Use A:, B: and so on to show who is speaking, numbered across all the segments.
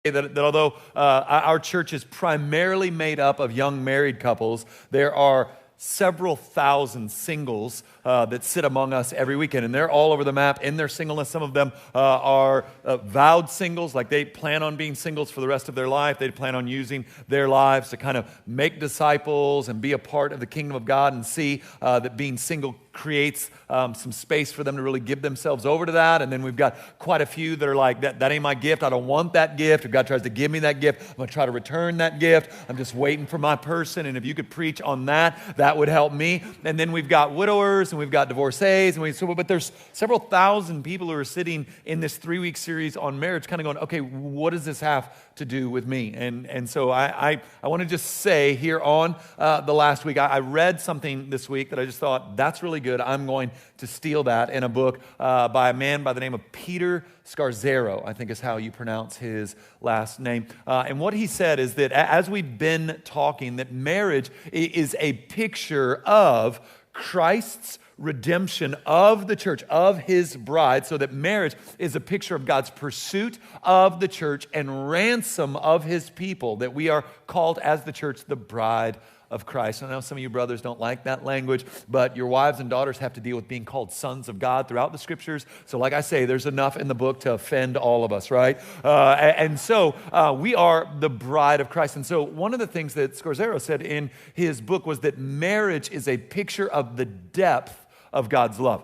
A: that although our church is primarily made up of young married couples, there are several thousand singles that sit among us every weekend, and they're all over the map in their singleness. Some of them are vowed singles, like they plan on being singles for the rest of their life. They plan on using their lives to kind of make disciples and be a part of the kingdom of God, and see that being single creates some space for them to really give themselves over to that. And then we've got quite a few that are like, that ain't my gift. I don't want that gift. If God tries to give me that gift, I'm going to try to return that gift. I'm just waiting for my person. And if you could preach on that, that would help me. And then we've got widowers and we've got divorcees. But there's several thousand people who are sitting in this 3-week series on marriage kind of going, okay, what does this have to do with me? And so I want to just say here on the last week, I read something this week that I just thought, that's really good. I'm going to steal that in a book by a man by the name of Peter Scarzero, I think is how you pronounce his last name. And what he said is that as we've been talking, that marriage is a picture of Christ's redemption of the church, of his bride, so that marriage is a picture of God's pursuit of the church and ransom of his people, that we are called as the church the bride of Christ. I know some of you brothers don't like that language, but your wives and daughters have to deal with being called sons of God throughout the scriptures. So like I say, there's enough in the book to offend all of us, right? And so we are the bride of Christ. And so one of the things that Scarzero said in his book was that marriage is a picture of the depth of God's love.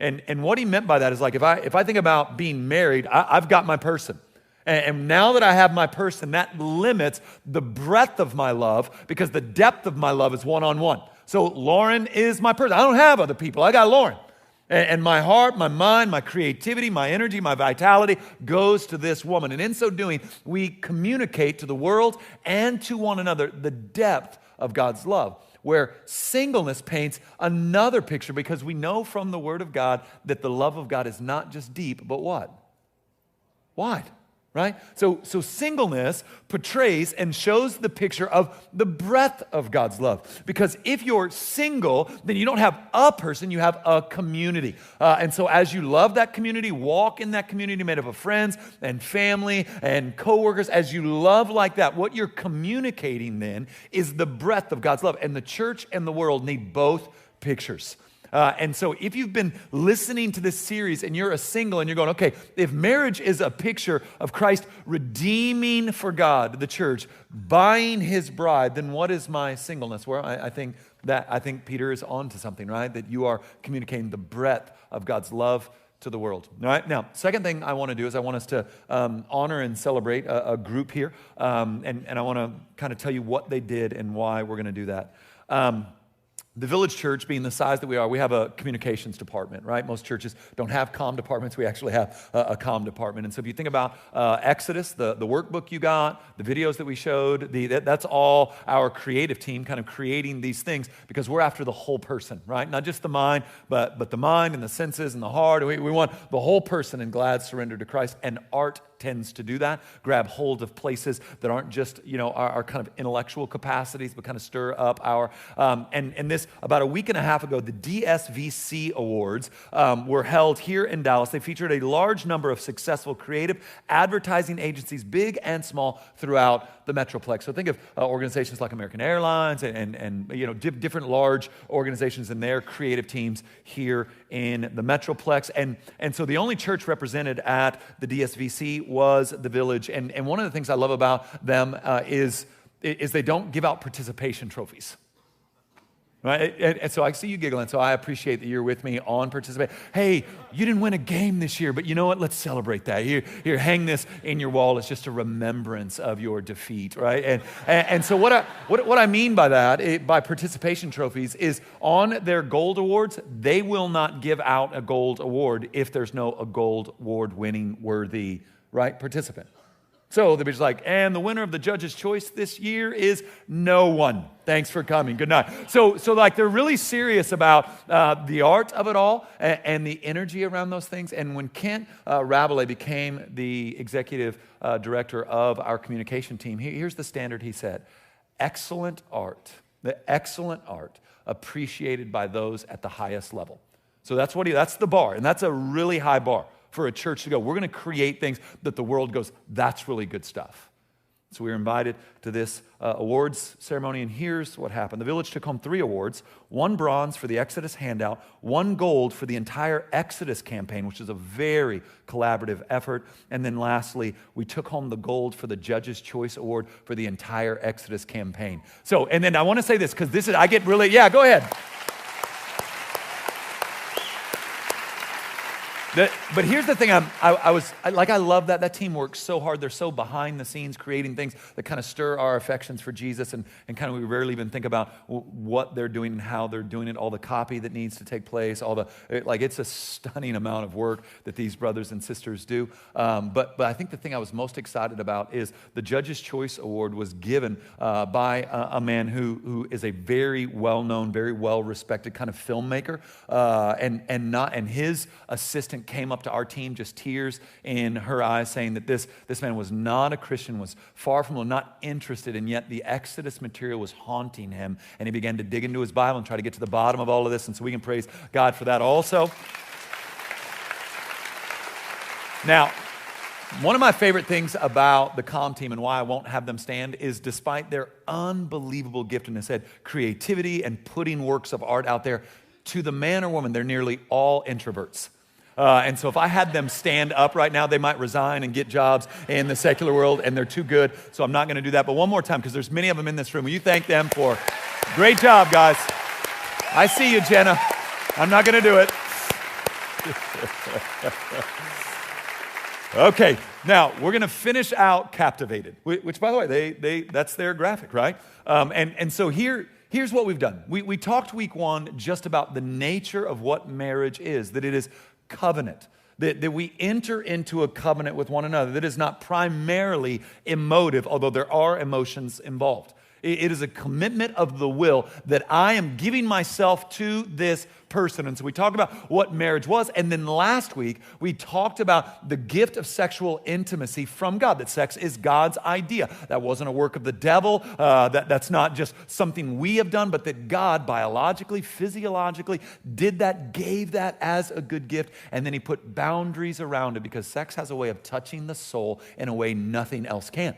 A: And what he meant by that is, like, if I think about being married, I've got my person. And now that I have my person, that limits the breadth of my love, because the depth of my love is one-on-one. So Lauren is my person. I don't have other people. I got Lauren. And my heart, my mind, my creativity, my energy, my vitality goes to this woman. And in so doing, we communicate to the world and to one another the depth of God's love, where singleness paints another picture, because we know from the Word of God that the love of God is not just deep, but what? Wide. Right? So singleness portrays and shows the picture of the breadth of God's love. Because if you're single, then you don't have a person, you have a community. And so as you love that community, walk in that community made up of friends and family and coworkers, as you love like that, what you're communicating then is the breadth of God's love. And the church and the world need both pictures. And so if you've been listening to this series and you're a single and you're going, okay, if marriage is a picture of Christ redeeming for God, the church, buying his bride, then what is my singleness? Well, I think Peter is on to something, right? That you are communicating the breadth of God's love to the world. All right. Now, second thing I want to do is I want us to honor and celebrate a group here. And I want to kind of tell you what they did and why we're going to do that. The Village Church, being the size that we are, we have a communications department, right? Most churches don't have comm departments. We actually have a comm department. And so if you think about Exodus, the workbook you got, the videos that we showed, that's all our creative team kind of creating these things, because we're after the whole person, right? Not just the mind, but the mind and the senses and the heart. We want the whole person in glad surrender to Christ. And art tends to do that, grab hold of places that aren't just, our kind of intellectual capacities, but kind of stir up our, and this, about a week and a half ago, the DSVC Awards were held here in Dallas. They featured a large number of successful creative advertising agencies, big and small, throughout the Metroplex. So think of organizations like American Airlines and different large organizations and their creative teams here in the Metroplex. And so the only church represented at the DSVC was the Village. And one of the things I love about them is they don't give out participation trophies. Right? And so I see you giggling, so I appreciate that you're with me on participate. Hey, you didn't win a game this year, but you know what? Let's celebrate that. Here, hang this in your wall. It's just a remembrance of your defeat, right? And so what I mean by that, by participation trophies, is on their gold awards, they will not give out a gold award if there's no a gold award winning worthy, right, participant. So they'll be just like, and the winner of the judge's choice this year is no one. Thanks for coming. Good night. So like they're really serious about the art of it all and the energy around those things. And when Kent Rabelais became the executive director of our communication team, here's the standard he set: excellent art, the excellent art appreciated by those at the highest level. So that's the bar, and that's a really high bar for a church to go. We're going to create things that the world goes, that's really good stuff. So we were invited to this awards ceremony, and here's what happened. The village took home 3 awards, 1 bronze for the Exodus handout, 1 gold for the entire Exodus campaign, which is a very collaborative effort. And then lastly, we took home the gold for the Judge's Choice Award for the entire Exodus campaign. So, and then I want to say this, because this is, I get really, yeah, go ahead. But here's the thing, I love that team works so hard. They're so behind the scenes creating things that kind of stir our affections for Jesus, and kind of we rarely even think about what they're doing and how they're doing it, all the copy that needs to take place, it's a stunning amount of work that these brothers and sisters do. But I think the thing I was most excited about is the Judge's Choice Award was given by a man who is a very well-known, very well-respected kind of filmmaker, and his assistant came up to our team, just tears in her eyes, saying that this man was not a Christian, was far from not interested, and yet the Exodus material was haunting him, and he began to dig into his Bible and try to get to the bottom of all of this, and so we can praise God for that also. Now, one of my favorite things about the comm team and why I won't have them stand is despite their unbelievable giftedness at creativity and putting works of art out there, to the man or woman, they're nearly all introverts. And so if I had them stand up right now, they might resign and get jobs in the secular world, and they're too good, so I'm not going to do that. But one more time, because there's many of them in this room. Will you thank them for great job, guys? I see you, Jenna. I'm not going to do it. Okay, now we're going to finish out Captivated, which, by the way, that's their graphic, right? And so here's what we've done. We talked week 1 just about the nature of what marriage is, that it is covenant, that we enter into a covenant with one another that is not primarily emotive, although there are emotions involved. It is a commitment of the will that I am giving myself to this person. And so we talked about what marriage was. And then last week, we talked about the gift of sexual intimacy from God, that sex is God's idea. That wasn't a work of the devil. That's not just something we have done, but that God biologically, physiologically did that, gave that as a good gift. And then he put boundaries around it because sex has a way of touching the soul in a way nothing else can.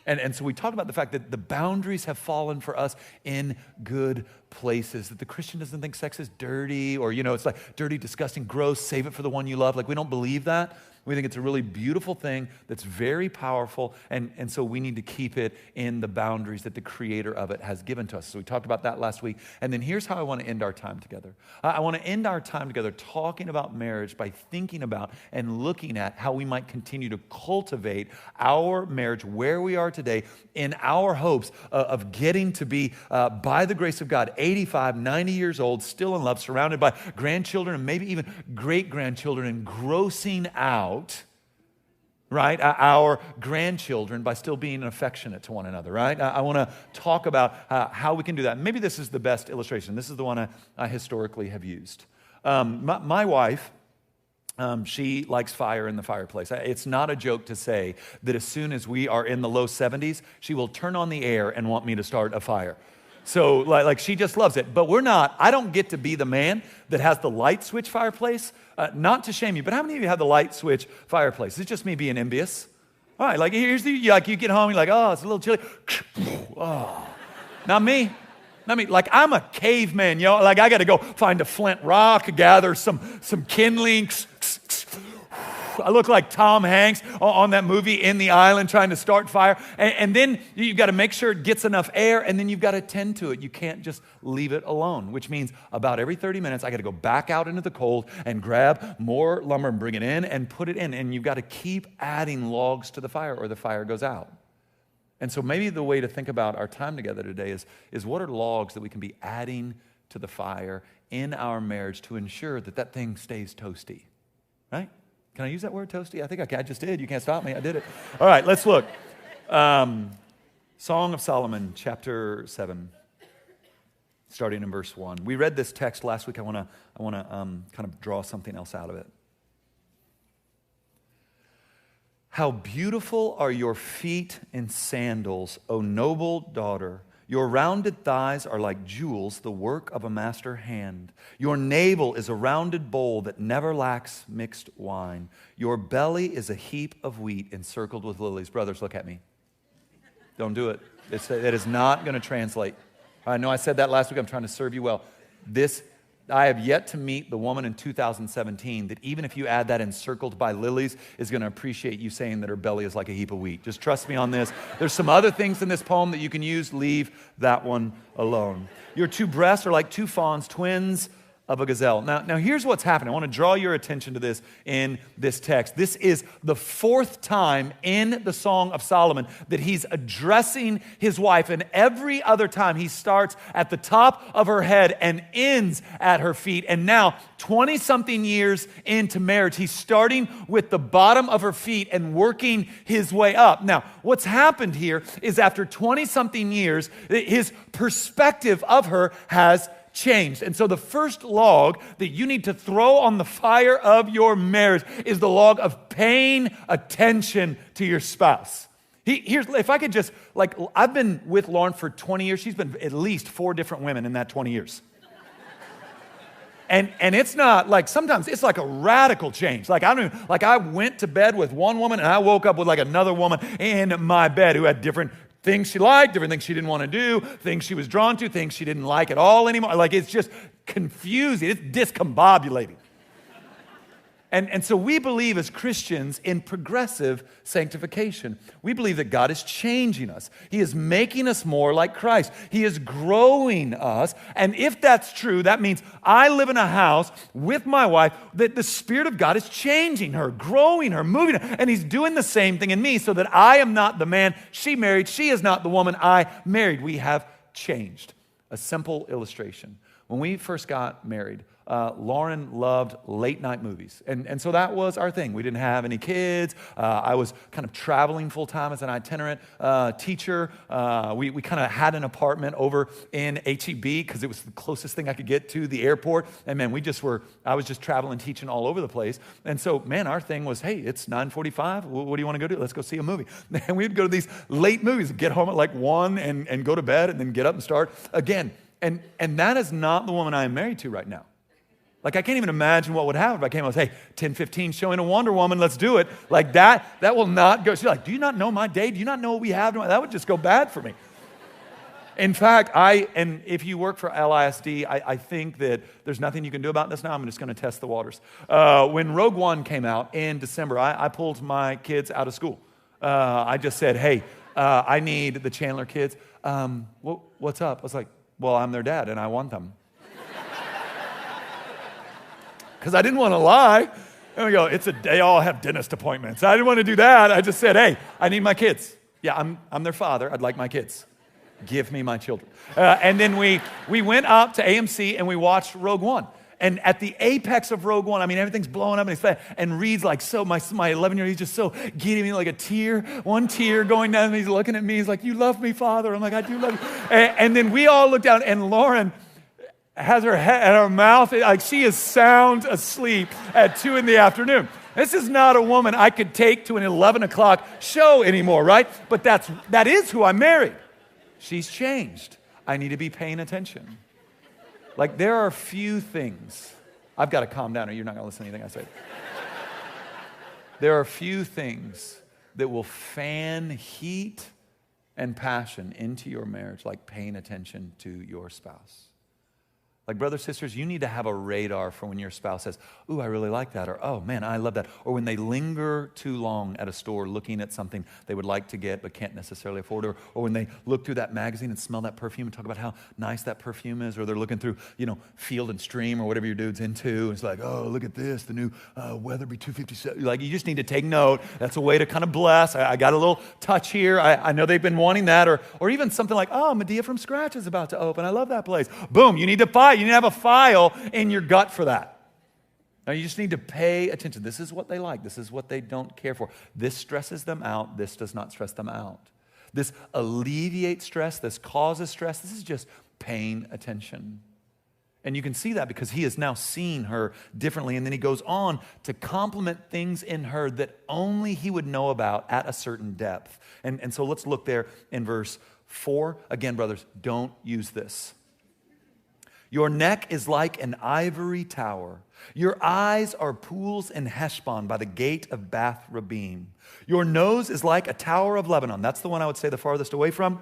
A: And so we talked about the fact that the boundaries have fallen for us in good places, that the Christian doesn't think sex is dirty or, it's like dirty, disgusting, gross, save it for the one you love. Like, we don't believe that. We think it's a really beautiful thing that's very powerful, and so we need to keep it in the boundaries that the creator of it has given to us. So we talked about that last week. And then here's how I want to end our time together. I want to end our time together talking about marriage by thinking about and looking at how we might continue to cultivate our marriage where we are today in our hopes of getting to be, by the grace of God, 85, 90 years old, still in love, surrounded by grandchildren and maybe even great-grandchildren, and grossing out, right, our grandchildren by still being affectionate to one another, right? I want to talk about how we can do that. Maybe this is the best illustration. This is the one I historically have used. My wife, she likes fire in the fireplace. It's not a joke to say that as soon as we are in the low 70s, she will turn on the air and want me to start a fire. So like she just loves it. But I don't get to be the man that has the light switch fireplace. Not to shame you, but how many of you have the light switch fireplace? It's just me being envious. All right, like here's you get home, you're like, oh, it's a little chilly. Oh. Not me. Like, I'm a caveman, like I got to go find a flint rock, gather some kindling. I look like Tom Hanks on that movie In the Island trying to start fire. And then you've got to make sure it gets enough air, and then you've got to tend to it. You can't just leave it alone, which means about every 30 minutes, I got to go back out into the cold and grab more lumber and bring it in and put it in. And you've got to keep adding logs to the fire or the fire goes out. And so maybe the way to think about our time together today is what are logs that we can be adding to the fire in our marriage to ensure that thing stays toasty, right? Can I use that word, toasty? I think I just did. You can't stop me. I did it. All right, let's look. Song of Solomon, chapter 7, starting in verse 1. We read this text last week. I want to kind of draw something else out of it. How beautiful are your feet in sandals, O noble daughter. Your rounded thighs are like jewels, the work of a master hand. Your navel is a rounded bowl that never lacks mixed wine. Your belly is a heap of wheat encircled with lilies. Brothers, look at me. Don't do it. It is not going to translate. I know I said that last week. I'm trying to serve you well. I have yet to meet the woman in 2017 that even if you add that encircled by lilies is going to appreciate you saying that her belly is like a heap of wheat. Just trust me on this. There's some other things in this poem that you can use. Leave that one alone. Your two breasts are like two fawns, twins of a gazelle. Now here's what's happening. I want to draw your attention to this in this text. This is the fourth time in the Song of Solomon that he's addressing his wife, and every other time he starts at the top of her head and ends at her feet. And now, 20-something years into marriage, he's starting with the bottom of her feet and working his way up. Now, what's happened here is after 20-something years, his perspective of her has changed. And so the first log that you need to throw on the fire of your marriage is the log of paying attention to your spouse. If I could just, I've been with Lauren for 20 years. She's been at least 4 different women in that 20 years. And it's not sometimes it's like a radical change. I went to bed with one woman and I woke up with another woman in my bed who had different things she liked, different things she didn't want to do, things she was drawn to, things she didn't like at all anymore. It's just confusing. It's discombobulating. And so we believe as Christians in progressive sanctification. We believe that God is changing us. He is making us more like Christ. He is growing us. And if that's true, that means I live in a house with my wife that the Spirit of God is changing her, growing her, moving her. And He's doing the same thing in me so that I am not the man she married. She is not the woman I married. We have changed. A simple illustration. When we first got married, Lauren loved late night movies. And so that was our thing. We didn't have any kids. I was kind of traveling full time as an itinerant teacher. We kind of had an apartment over in HEB because it was the closest thing I could get to the airport. And man, I was just traveling, teaching all over the place. And so, man, our thing was, hey, it's 9:45. What do you want to go do? Let's go see a movie. And we'd go to these late movies, get home at 1 and go to bed and then get up and start again. And that is not the woman I am married to right now. I can't even imagine what would happen if I came out and say, hey, 10:15 showing a Wonder Woman, let's do it. That will not go. She's like, do you not know my day? Do you not know what we have? That would just go bad for me. In fact, and if you work for LISD, I think that there's nothing you can do about this now. I'm just going to test the waters. When Rogue One came out in December, I pulled my kids out of school. I just said, hey, I need the Chandler kids. What's up? I was like, well, I'm their dad and I want them. Because I didn't want to lie. And we go, they all have dentist appointments. I didn't want to do that. I just said, hey, I need my kids. Yeah, I'm their father. I'd like my kids. Give me my children. And then we went up to AMC and we watched Rogue One. And at the apex of Rogue One, everything's blowing up in his face. And Reed's my 11-year-old, he's just so giddy, me a tear, one tear going down. And he's looking at me. He's like, you love me, Father. I'm like, I do love you. And then we all look down and Lauren has her head and her mouth, she is sound asleep at 2 p.m. This is not a woman I could take to an 11 o'clock show anymore, right? But that is who I married. She's changed. I need to be paying attention. There are few things. I've got to calm down or you're not going to listen to anything I say. There are few things that will fan heat and passion into your marriage like paying attention to your spouse. Brothers, sisters, you need to have a radar for when your spouse says, ooh, I really like that, or oh, man, I love that. Or when they linger too long at a store looking at something they would like to get but can't necessarily afford, or when they look through that magazine and smell that perfume and talk about how nice that perfume is, or they're looking through, Field and Stream or whatever your dude's into, and it's like, oh, look at this, the new Weatherby 257. You just need to take note. That's a way to kind of bless. I got a little touch here. I know they've been wanting that, or even something like, oh, Medea from Scratch is about to open. I love that place. Boom, you need to fight. You need to have a file in your gut for that. Now you just need to pay attention. This is what they like. This is what they don't care for. This stresses them out. This does not stress them out. This alleviates stress. This causes stress. This is just paying attention. And you can see that because he has now seen her differently. And then he goes on to compliment things in her that only he would know about at a certain depth. And so let's look there in verse 4, again, brothers, don't use this. Your neck is like an ivory tower. Your eyes are pools in Heshbon by the gate of Bath Rabim. Your nose is like a tower of Lebanon. That's the one I would say the farthest away from,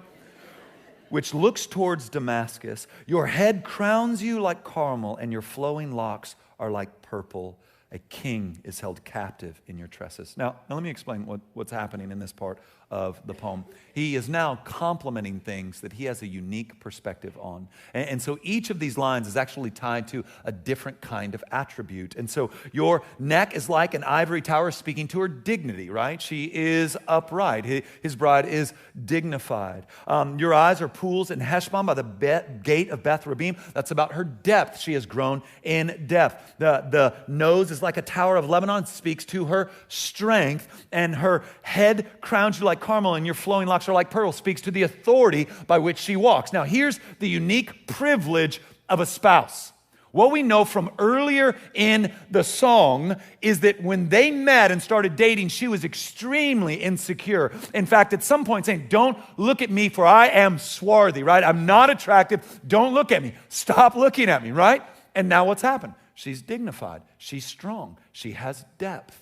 A: which looks towards Damascus. Your head crowns you like Carmel, and your flowing locks are like purple. A king is held captive in your tresses. Now let me explain what's happening in this part of the poem. He is now complimenting things that he has a unique perspective on. And so each of these lines is actually tied to a different kind of attribute. And so your neck is like an ivory tower, speaking to her dignity, right? She is upright. His bride is dignified. Your eyes are pools in Heshbon by the gate of Beth Rabim. That's about her depth. She has grown in depth. The nose is like a tower of Lebanon, speaks to her strength. And her head crowns you like Carmel, and your flowing locks are like pearl, speaks to the authority by which she walks. Now, here's the unique privilege of a spouse. What we know from earlier in the song is that when they met and started dating, she was extremely insecure. In fact, at some point saying, don't look at me for I am swarthy, right? I'm not attractive. Don't look at me. Stop looking at me, right? And now what's happened? She's dignified. She's strong. She has depth.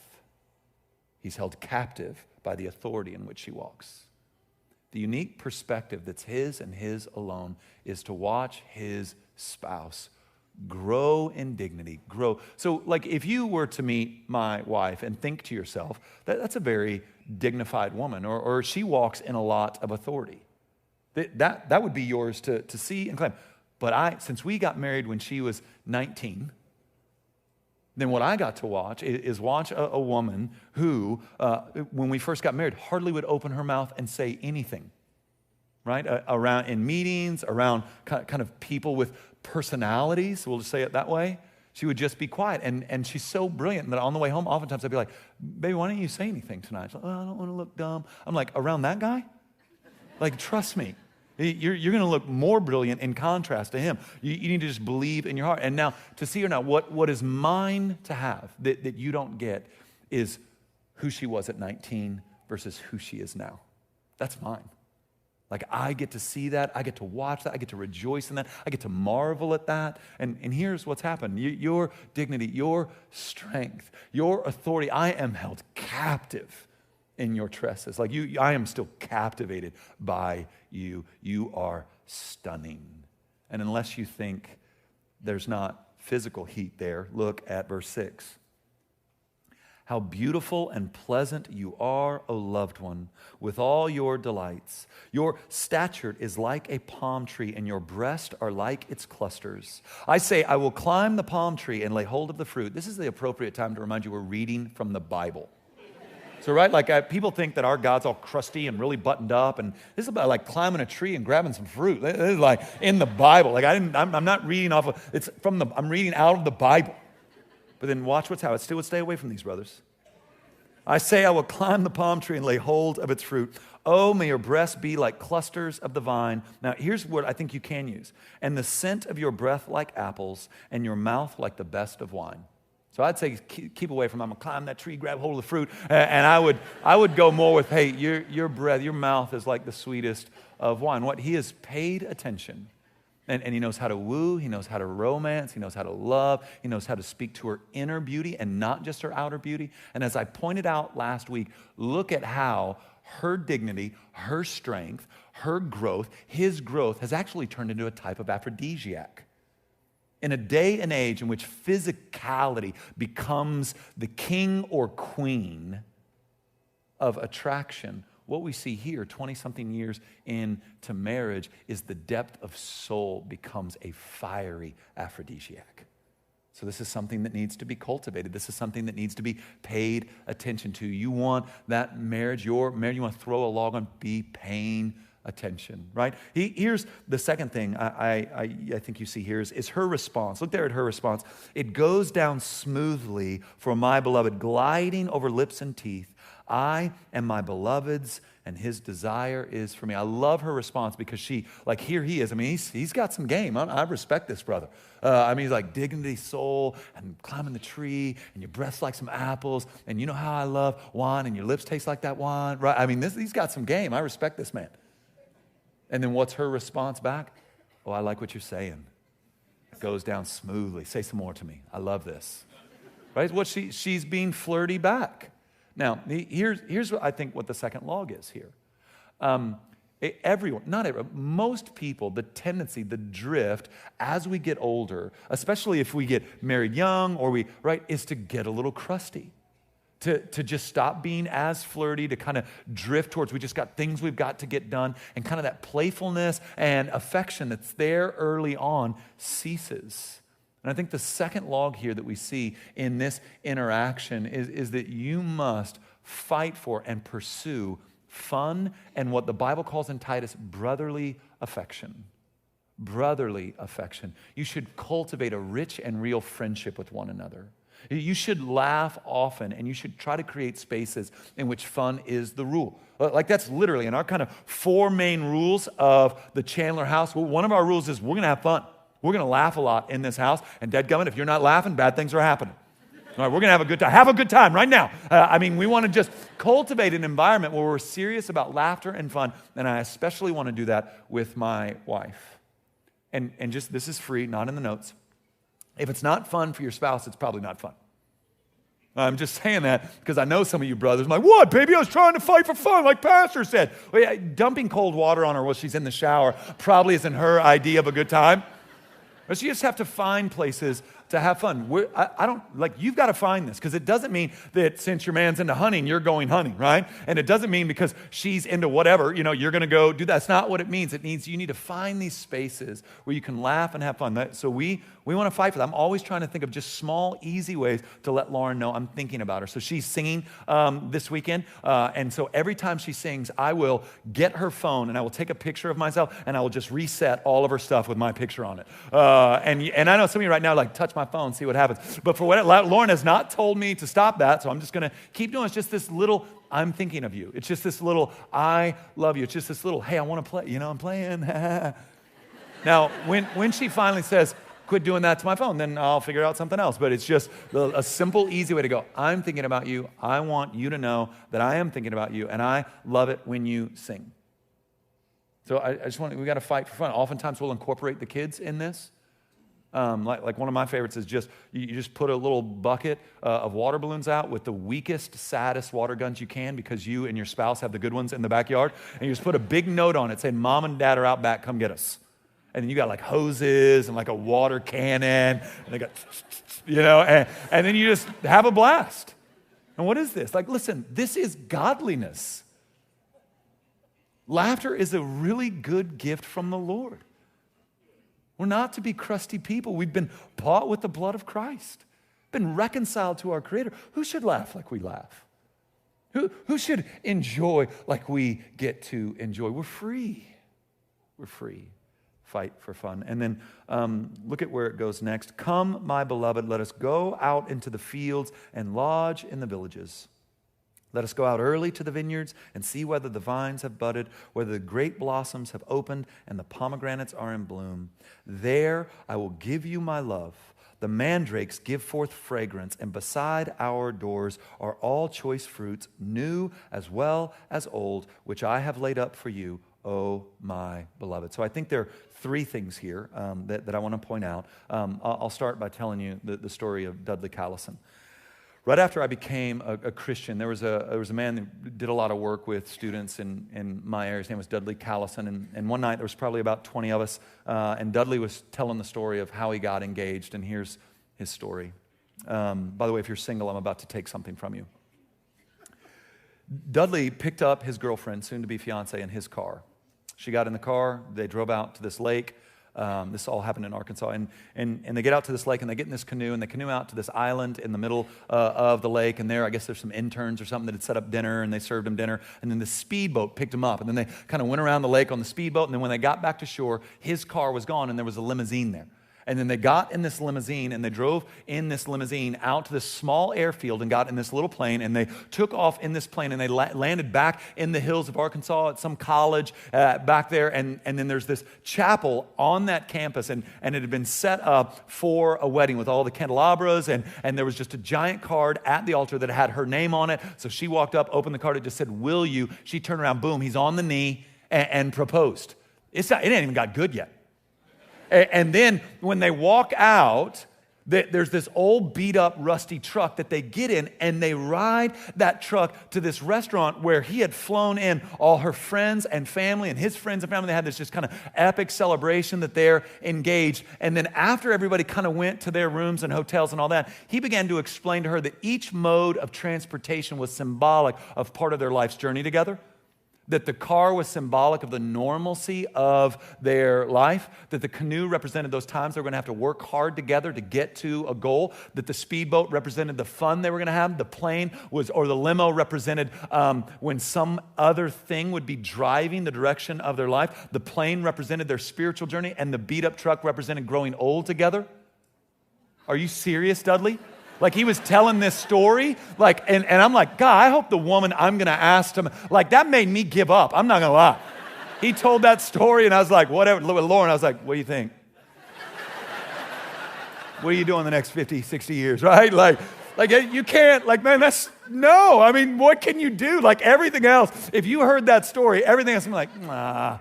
A: He's held captive by the authority in which she walks. The unique perspective that's his and his alone is to watch his spouse grow in dignity, grow. So like if you were to meet my wife and think to yourself, that's a very dignified woman, or she walks in a lot of authority. That would be yours to see and claim. But since we got married when she was 19, then what I got to watch is a woman who, when we first got married, hardly would open her mouth and say anything, right? Around in meetings, around kind of people with personalities, we'll just say it that way. She would just be quiet, and she's so brilliant that on the way home, oftentimes I'd be like, baby, why don't you say anything tonight? She's like, oh, I don't want to look dumb. I'm like, around that guy? Like, trust me. You're going to look more brilliant in contrast to him. You need to just believe in your heart. And now, to see her now, what is mine to have that you don't get is who she was at 19 versus who she is now. That's mine. Like, I get to see that. I get to watch that. I get to rejoice in that. I get to marvel at that. And here's what's happened. Your dignity, your strength, your authority, I am held captive in your tresses. Like I am still captivated by you. You are stunning. And unless you think there's not physical heat there, look at verse 6. How beautiful and pleasant you are, O loved one, with all your delights. Your stature is like a palm tree, and your breasts are like its clusters. I say, I will climb the palm tree and lay hold of the fruit. This is the appropriate time to remind you we're reading from the Bible. So, right, like people think that our God's all crusty and really buttoned up, and this is about like climbing a tree and grabbing some fruit. This is like in the Bible. Like I'm not reading off of, I'm reading out of the Bible. But then watch what's happening. Still would stay away from these, brothers. I say I will climb the palm tree and lay hold of its fruit. Oh, may your breasts be like clusters of the vine. Now, here's what I think you can use. And the scent of your breath like apples, and your mouth like the best of wine. So I'd say keep away from, I'm going to climb that tree, grab hold of the fruit. And I would go more with, hey, your breath, your mouth is like the sweetest of wine. What? He has paid attention. And he knows how to woo, he knows how to romance, he knows how to love, he knows how to speak to her inner beauty and not just her outer beauty. And as I pointed out last week, look at how her dignity, her strength, her growth, his growth has actually turned into a type of aphrodisiac. In a day and age in which physicality becomes the king or queen of attraction, what we see here, 20-something years into marriage, is the depth of soul becomes a fiery aphrodisiac. So this is something that needs to be cultivated. This is something that needs to be paid attention to. You want that marriage, your marriage, you want to throw a log on, be paying attention, right? Here's the second thing I think you see here is her response. Look there at her response. It goes down smoothly for my beloved, gliding over lips and teeth. I am my beloved's, and his desire is for me. I love her response because she, like, here he is. I mean, he's got some game. I respect this brother. I mean, he's like dignity, soul, and climbing the tree, and your breath's like some apples, and you know how I love wine, and your lips taste like that wine, right? I mean, he's got some game. I respect this man. And then what's her response back? Oh, I like what you're saying. It goes down smoothly. Say some more to me. I love this. Right? What she's being flirty back. Now, here's what I think what the second log is here. Everyone, not everyone, most people, the tendency, the drift as we get older, especially if we get married young is to get a little crusty. To just stop being as flirty, to kind of drift towards, we just got things we've got to get done, and kind of that playfulness and affection that's there early on ceases. And I think the second log here that we see in this interaction is that you must fight for and pursue fun and what the Bible calls in Titus brotherly affection. Brotherly affection. You should cultivate a rich and real friendship with one another. You should laugh often, and you should try to create spaces in which fun is the rule. Like that's literally in our kind of 4 main rules of the Chandler house. Well, one of our rules is we're going to have fun. We're going to laugh a lot in this house. And dadgummit, if you're not laughing, bad things are happening. All right, we're going to have a good time. Have a good time right now. We want to just cultivate an environment where we're serious about laughter and fun. And I especially want to do that with my wife. And just, this is free, not in the notes. If it's not fun for your spouse, it's probably not fun. I'm just saying that because I know some of you brothers are like, what, baby? I was trying to fight for fun, like Pastor said. Well, yeah, dumping cold water on her while she's in the shower probably isn't her idea of a good time. But you just have to find places to have fun. You've got to find this, because it doesn't mean that since your man's into hunting, you're going hunting, right? And it doesn't mean because she's into whatever, you're going to go do that. That's not what it means. It means you need to find these spaces where you can laugh and have fun. So we want to fight for that. I'm always trying to think of just small, easy ways to let Lauren know I'm thinking about her. So she's singing this weekend, and so every time she sings, I will get her phone and I will take a picture of myself and I will just reset all of her stuff with my picture on it. And I know some of you right now touch my phone, see what happens. But for what Lauren has not told me to stop that, so I'm just going to keep doing it. It's just this little, I'm thinking of you. It's just this little, I love you. It's just this little, hey, I want to play. I'm playing. Now, when she finally says, quit doing that to my phone, then I'll figure out something else. But it's just a simple, easy way to go. I'm thinking about you. I want you to know that I am thinking about you, and I love it when you sing. So we got to fight for fun. Oftentimes we'll incorporate the kids in this. Like one of my favorites is just, you just put a little bucket of water balloons out with the weakest, saddest water guns you can, because you and your spouse have the good ones in the backyard. And you just put a big note on it saying, Mom and Dad are out back, come get us. And then you got like hoses and like a water cannon, and they got, and then you just have a blast. And what is this? Listen, this is godliness. Laughter is a really good gift from the Lord. We're not to be crusty people. We've been bought with the blood of Christ, been reconciled to our Creator. Who should laugh like we laugh? Who should enjoy like we get to enjoy? We're free. We're free. Fight for fun. And then look at where it goes next. Come, my beloved, let us go out into the fields and lodge in the villages. Let us go out early to the vineyards and see whether the vines have budded, whether the grape blossoms have opened, and the pomegranates are in bloom. There I will give you my love. The mandrakes give forth fragrance, and beside our doors are all choice fruits, new as well as old, which I have laid up for you, O my beloved. So I think there are 3 things here that I want to point out. I'll start by telling you the story of Dudley Callison. Right after I became a Christian, there was a man that did a lot of work with students in my area. His name was Dudley Callison. And one night, there was probably about 20 of us, and Dudley was telling the story of how he got engaged, and here's his story. By the way, if you're single, I'm about to take something from you. Dudley picked up his girlfriend, soon-to-be fiancée, in his car. She got in the car. They drove out to this lake. This all happened in Arkansas. And they get out to this lake, and they get in this canoe, and they canoe out to this island in the middle of the lake. And there, I guess there's some interns or something that had set up dinner, and they served them dinner. And then the speedboat picked them up. And then they kind of went around the lake on the speedboat. And then when they got back to shore, his car was gone, and there was a limousine there. And then they got in this limousine, and they drove in this limousine out to this small airfield and got in this little plane, and they took off in this plane, and they landed back in the hills of Arkansas at some college back there. And then there's this chapel on that campus, and it had been set up for a wedding with all the candelabras, and there was just a giant card at the altar that had her name on it. So she walked up, opened the card, it just said, "Will you?" She turned around, boom, he's on the knee and proposed. It ain't even got good yet. And then when they walk out, there's this old beat up rusty truck that they get in, and they ride that truck to this restaurant where he had flown in all her friends and family and his friends and family. They had this just kind of epic celebration that they're engaged. And then after everybody kind of went to their rooms and hotels and all that, he began to explain to her that each mode of transportation was symbolic of part of their life's journey together. That the car was symbolic of the normalcy of their life, that the canoe represented those times they were going to have to work hard together to get to a goal, that the speedboat represented the fun they were going to have, the plane was, or the limo represented when some other thing would be driving the direction of their life, the plane represented their spiritual journey, and the beat-up truck represented growing old together. Are you serious, Dudley? Like, he was telling this story, like, and I'm like, God, I hope the woman I'm going to ask him, like, that made me give up. I'm not going to lie. He told that story, and I was like, whatever. Lauren, I was like, what do you think? What are you doing the next 50, 60 years, right? Like you can't, like, man, no. I mean, what can you do? Like, everything else, if you heard that story, everything else, I'm like, nah.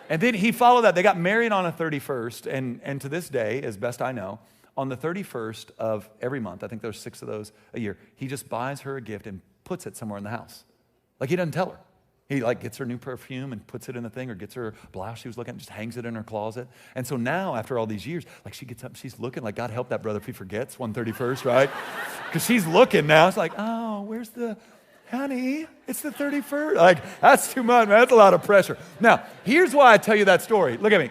A: And then he followed that. They got married on a 31st, and to this day, as best I know, on the 31st of every month, I think there's 6 of those a year, he just buys her a gift and puts it somewhere in the house. Like, he doesn't tell her. He like gets her new perfume and puts it in the thing, or gets her blouse she was looking at and just hangs it in her closet. And so now, after all these years, like, she gets up, she's looking like, God help that brother if he forgets 131st, right? Because she's looking now. It's like, oh, where's the, honey, it's the 31st. Like, that's too much, man. That's a lot of pressure. Now, here's why I tell you that story. Look at me.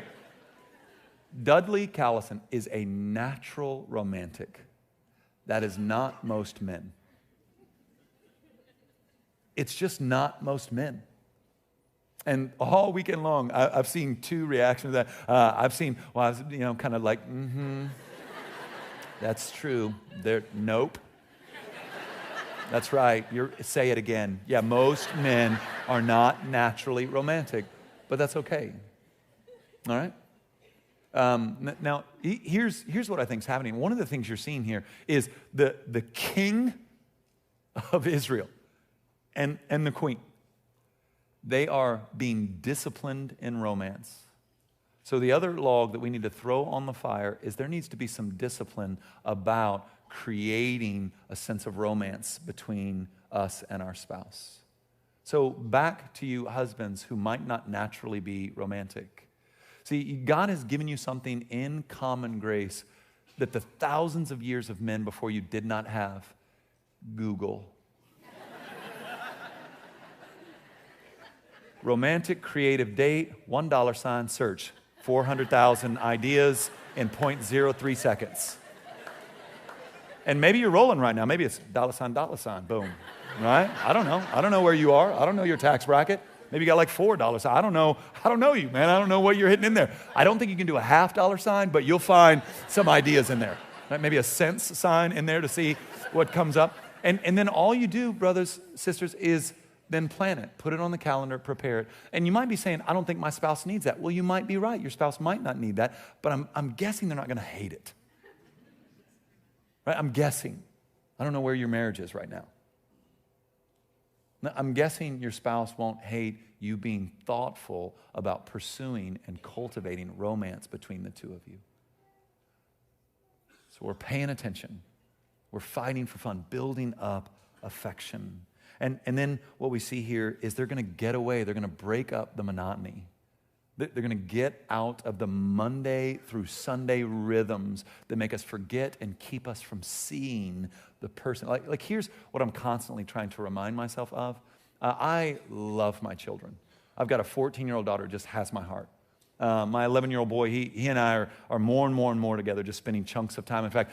A: Dudley Callison is a natural romantic. That is not most men. It's just not most men. And all weekend long, I've seen 2 reactions to that. I've seen, well, I was, kind of like, that's true. Nope. That's right. Say it again. Yeah, most men are not naturally romantic, but that's okay. All right? Now, here's what I think is happening. One of the things you're seeing here is the king of Israel and the queen. They are being disciplined in romance. So the other log that we need to throw on the fire is there needs to be some discipline about creating a sense of romance between us and our spouse. So back to you husbands who might not naturally be romantic. See, God has given you something in common grace that the thousands of years of men before you did not have. Google. Romantic creative date, $1 search. 400,000 ideas in 0.03 seconds. And maybe you're rolling right now. Maybe it's $, boom, right? I don't know. I don't know where you are. I don't know your tax bracket. Maybe you got like $4. I don't know. I don't know you, man. I don't know what you're hitting in there. I don't think you can do a $half sign, but you'll find some ideas in there. Right? Maybe a cents sign in there to see what comes up. And then all you do, brothers, sisters, is then plan it. Put it on the calendar, prepare it. And you might be saying, I don't think my spouse needs that. Well, you might be right. Your spouse might not need that, but I'm guessing they're not going to hate it. Right? I'm guessing. I don't know where your marriage is right now. I'm guessing your spouse won't hate you being thoughtful about pursuing and cultivating romance between the 2 of you. So we're paying attention. We're fighting for fun, building up affection. And then what we see here is they're going to get away. They're going to break up the monotony. They're going to get out of the Monday through Sunday rhythms that make us forget and keep us from seeing the person. Like here's what I'm constantly trying to remind myself of. I love my children. I've got a 14-year-old daughter who just has my heart. My 11-year-old boy, he and I are more and more and more together, just spending chunks of time. In fact,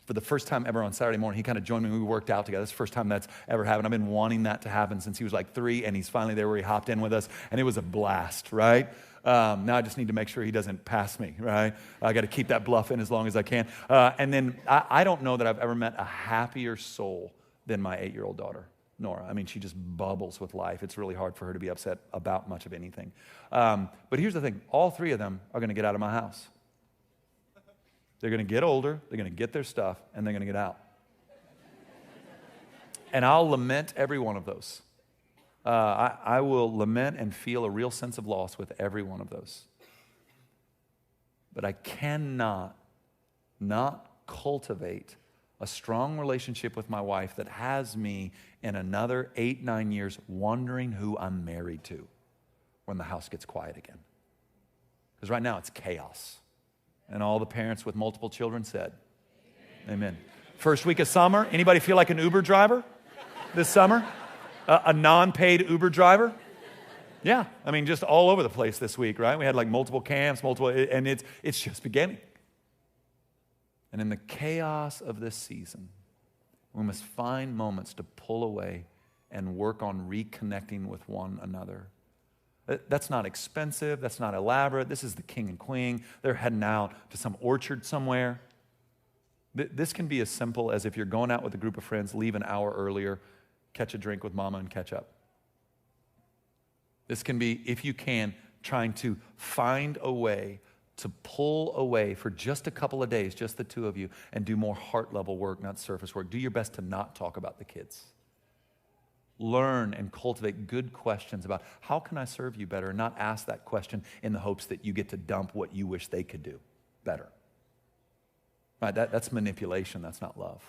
A: for the first time ever on Saturday morning, he kind of joined me. We worked out together. It's the first time that's ever happened. I've been wanting that to happen since he was like 3, and he's finally there where he hopped in with us, and it was a blast, right? Now I just need to make sure he doesn't pass me, right? I got to keep that bluff in as long as I can. And then I don't know that I've ever met a happier soul than my 8-year-old daughter, Nora. I mean, she just bubbles with life. It's really hard for her to be upset about much of anything. But here's the thing. All 3 of them are going to get out of my house. They're going to get older, they're going to get their stuff, and they're going to get out. And I'll lament every one of those. I will lament and feel a real sense of loss with every one of those. But I cannot not cultivate a strong relationship with my wife that has me in another 8, 9 years wondering who I'm married to when the house gets quiet again. Because right now it's chaos. And all the parents with multiple children said, Amen. First week of summer, anybody feel like an Uber driver this summer? A non-paid Uber driver? Yeah, I mean, just all over the place this week, right? We had like multiple camps, and it's just beginning. And in the chaos of this season, we must find moments to pull away and work on reconnecting with one another. That's not expensive. That's not elaborate. This is the king and queen. They're heading out to some orchard somewhere. This can be as simple as if you're going out with a group of friends, leave an hour earlier, catch a drink with mama and catch up. This can be, if you can, trying to find a way to pull away for just a couple of days, just the two of you, and do more heart-level work, not surface work. Do your best to not talk about the kids. Learn and cultivate good questions about how can I serve you better, and not ask that question in the hopes that you get to dump what you wish they could do better. Right? That's manipulation. That's not love.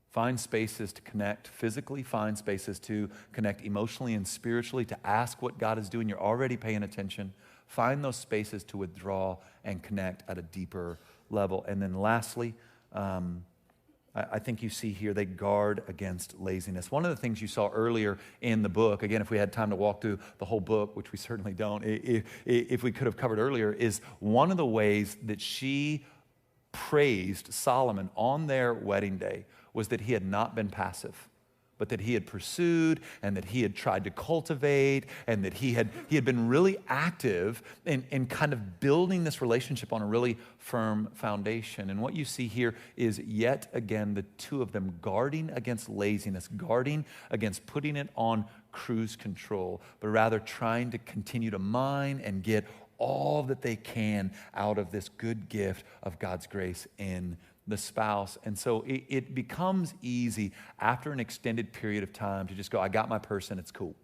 A: Find spaces to connect physically, find spaces to connect emotionally and spiritually, to ask what God is doing. You're already paying attention. Find those spaces to withdraw and connect at a deeper level. And then lastly, I think you see here, they guard against laziness. One of the things you saw earlier in the book, again, if we had time to walk through the whole book, which we certainly don't, if we could have covered earlier, is one of the ways that she praised Solomon on their wedding day was that he had not been passive, but that he had pursued and that he had tried to cultivate and that he had been really active in kind of building this relationship on a really firm foundation. And what you see here is yet again the two of them guarding against laziness, guarding against putting it on cruise control, but rather trying to continue to mine and get all that they can out of this good gift of God's grace in the spouse. And so it becomes easy after an extended period of time to just go, I got my person, it's cool.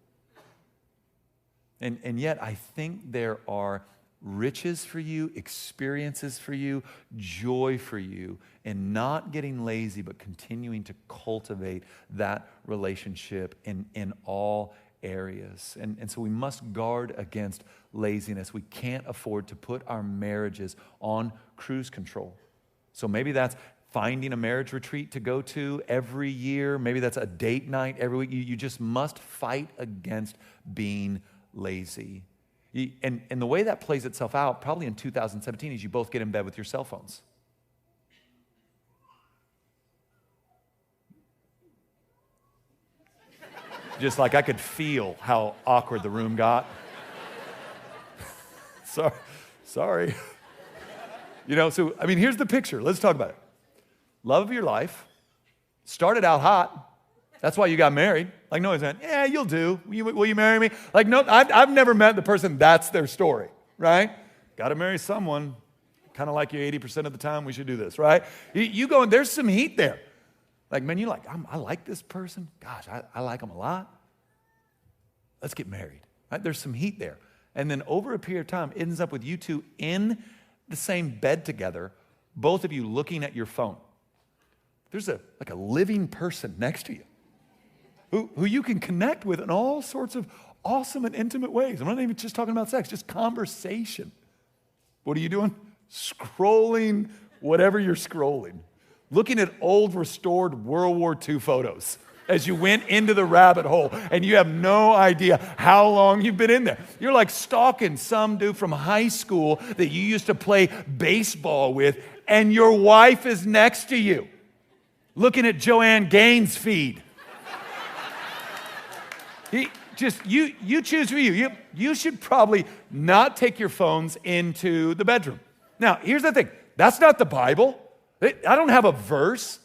A: And yet I think there are riches for you, experiences for you, joy for you in not getting lazy, but continuing to cultivate that relationship in all areas. And so we must guard against laziness. We can't afford to put our marriages on cruise control. So maybe that's finding a marriage retreat to go to every year. Maybe that's a date night every week. You just must fight against being lazy. And the way that plays itself out, probably in 2017, is you both get in bed with your cell phones. Just like I could feel how awkward the room got. Sorry. You know, so, I mean, here's the picture. Let's talk about it. Love of your life. Started out hot. That's why you got married. Like Noah said, yeah, you'll do. Will you marry me? Like, no, I've never met the person that's their story, right? Got to marry someone. Kind of like you 80% of the time, we should do this, right? You go, and there's some heat there. Like, man, you're like, I like this person. Gosh, I like them a lot. Let's get married. Right? There's some heat there. And then over a period of time, it ends up with you two in the same bed together, both of you looking at your phone. There's a living person next to you who you can connect with in all sorts of awesome and intimate ways. I'm not even just talking about sex, just conversation. What are you doing? Scrolling whatever you're scrolling. Looking at old restored World War II photos as you went into the rabbit hole, and you have no idea how long you've been in there. You're like stalking some dude from high school that you used to play baseball with, and your wife is next to you, looking at Joanne Gaines' feed. You choose for you. You should probably not take your phones into the bedroom. Now, here's the thing. That's not the Bible. I don't have a verse.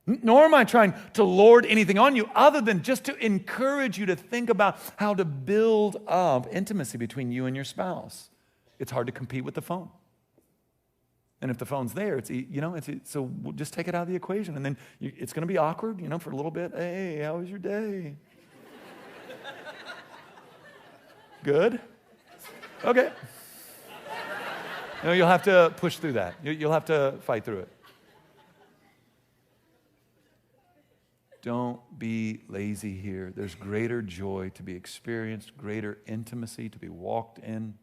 A: Nor am I trying to lord anything on you other than just to encourage you to think about how to build up intimacy between you and your spouse. It's hard to compete with the phone. And if the phone's there, so we'll just take it out of the equation. And then it's going to be awkward, for a little bit. Hey, how was your day? Good? Okay. You'll have to push through that. You'll have to fight through it. Don't be lazy here. There's greater joy to be experienced, greater intimacy to be walked in,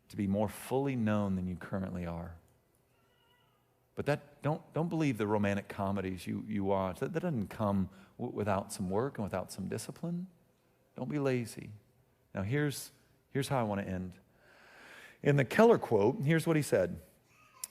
A: to be more fully known than you currently are. But don't believe the romantic comedies you watch. That doesn't come without some work and without some discipline. Don't be lazy. Now here's how I want to end. In the Keller quote, here's what he said.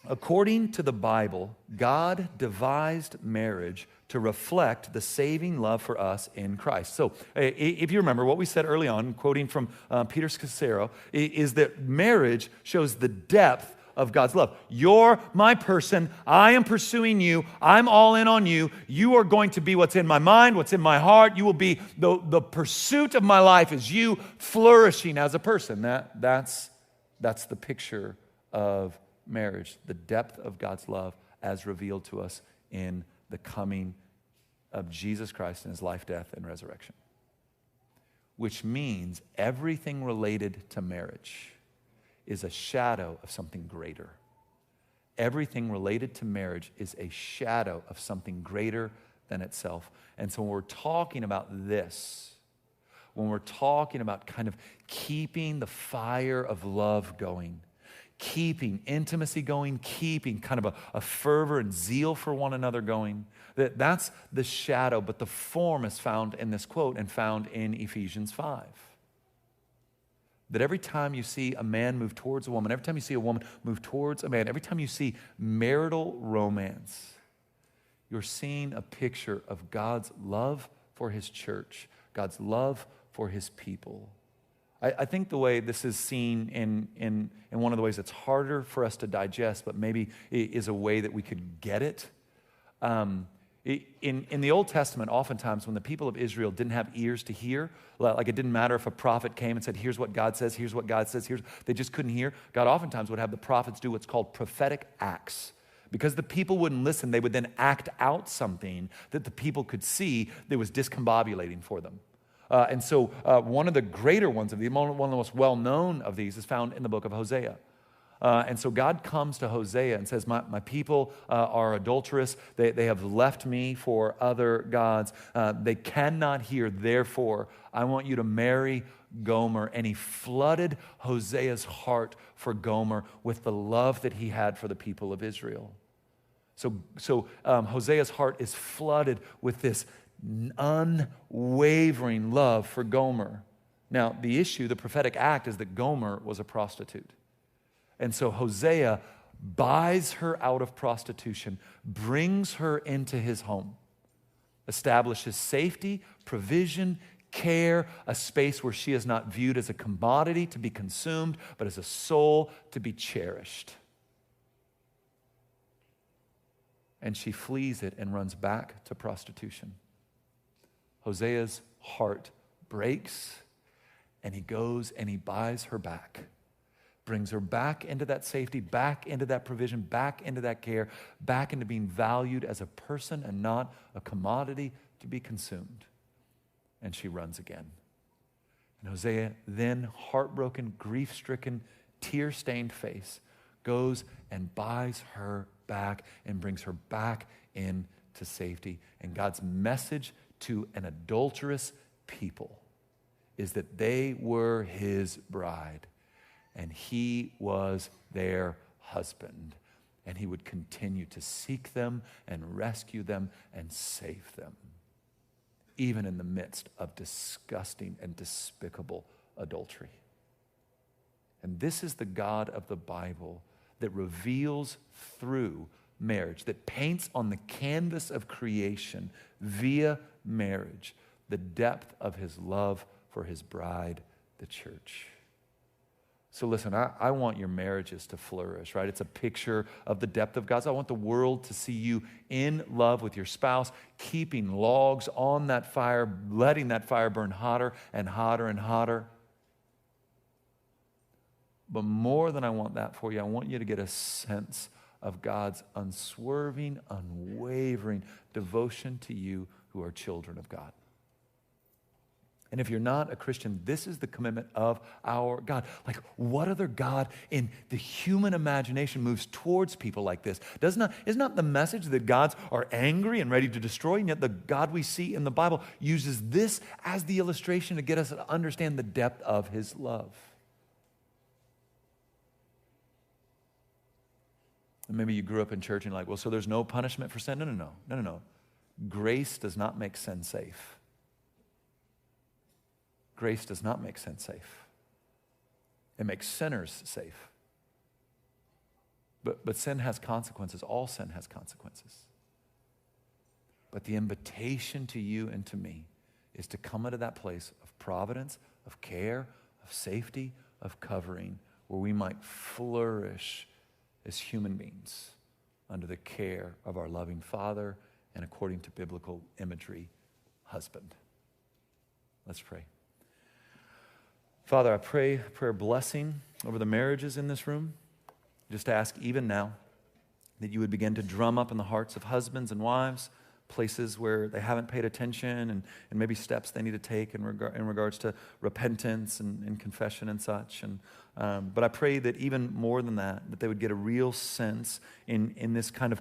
A: According to the Bible, God devised marriage to reflect the saving love for us in Christ. So if you remember what we said early on, quoting from Peter Scazzero, is that marriage shows the depth of God's love. You're my person. I am pursuing you. I'm all in on you. You are going to be what's in my mind, what's in my heart. You will be the pursuit of my life is you flourishing as a person. That's the picture of marriage, the depth of God's love as revealed to us in the coming of Jesus Christ in his life, death, and resurrection. Which means everything related to marriage is a shadow of something greater. Everything related to marriage is a shadow of something greater than itself. And so when we're talking about this, when we're talking about kind of keeping the fire of love going, keeping intimacy going, keeping kind of a fervor and zeal for one another going, that's the shadow, but the form is found in this quote and found in Ephesians 5. That every time you see a man move towards a woman, every time you see a woman move towards a man, every time you see marital romance, you're seeing a picture of God's love for his church, God's love for his people. I think the way this is seen in one of the ways that's harder for us to digest, but maybe is a way that we could get it. In the Old Testament, oftentimes when the people of Israel didn't have ears to hear, like it didn't matter if a prophet came and said, here's what God says, here's what God says, they just couldn't hear. God oftentimes would have the prophets do what's called prophetic acts. Because the people wouldn't listen, they would then act out something that the people could see that was discombobulating for them. And so one of the greater ones one of the most well-known of these is found in the book of Hosea. And so God comes to Hosea and says, my people are adulterous. They have left me for other gods. They cannot hear. Therefore, I want you to marry Gomer. And he flooded Hosea's heart for Gomer with the love that he had for the people of Israel. So Hosea's heart is flooded with this unwavering love for Gomer. Now, the issue, the prophetic act, is that Gomer was a prostitute. And so Hosea buys her out of prostitution, brings her into his home, establishes safety, provision, care, a space where she is not viewed as a commodity to be consumed, but as a soul to be cherished. And she flees it and runs back to prostitution. Hosea's heart breaks, and he goes and he buys her back. Brings her back into that safety, back into that provision, back into that care, back into being valued as a person and not a commodity to be consumed. And she runs again. And Hosea, then heartbroken, grief-stricken, tear-stained face, goes and buys her back and brings her back into safety. And God's message to an adulterous people is that they were his bride. And he was their husband. And he would continue to seek them and rescue them and save them, even in the midst of disgusting and despicable adultery. And this is the God of the Bible that reveals through marriage, that paints on the canvas of creation via marriage the depth of his love for his bride, the church. So listen, I want your marriages to flourish, right? It's a picture of the depth of God's. I want the world to see you in love with your spouse, keeping logs on that fire, letting that fire burn hotter and hotter and hotter. But more than I want that for you, I want you to get a sense of God's unswerving, unwavering devotion to you who are children of God. And if you're not a Christian, this is the commitment of our God. Like, what other God in the human imagination moves towards people like this? Isn't not the message that gods are angry and ready to destroy, and yet the God we see in the Bible uses this as the illustration to get us to understand the depth of his love. And maybe you grew up in church and you're like, well, so there's no punishment for sin? No. Grace does not make sin safe. Grace does not make sin safe. It makes sinners safe. But sin has consequences. All sin has consequences. But the invitation to you and to me is to come into that place of providence, of care, of safety, of covering, where we might flourish as human beings under the care of our loving Father and, according to biblical imagery, husband. Let's pray. Father, I pray a prayer blessing over the marriages in this room. Just ask even now that you would begin to drum up in the hearts of husbands and wives places where they haven't paid attention and maybe steps they need to take in regards to repentance and confession and such. But I pray that even more than that they would get a real sense in this kind of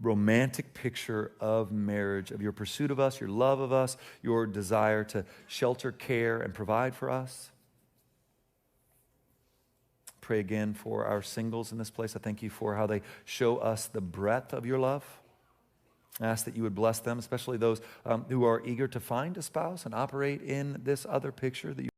A: romantic picture of marriage, of your pursuit of us, your love of us, your desire to shelter, care, and provide for us. Pray again for our singles in this place. I thank you for how they show us the breadth of your love. I ask that you would bless them, especially those who are eager to find a spouse and operate in this other picture that you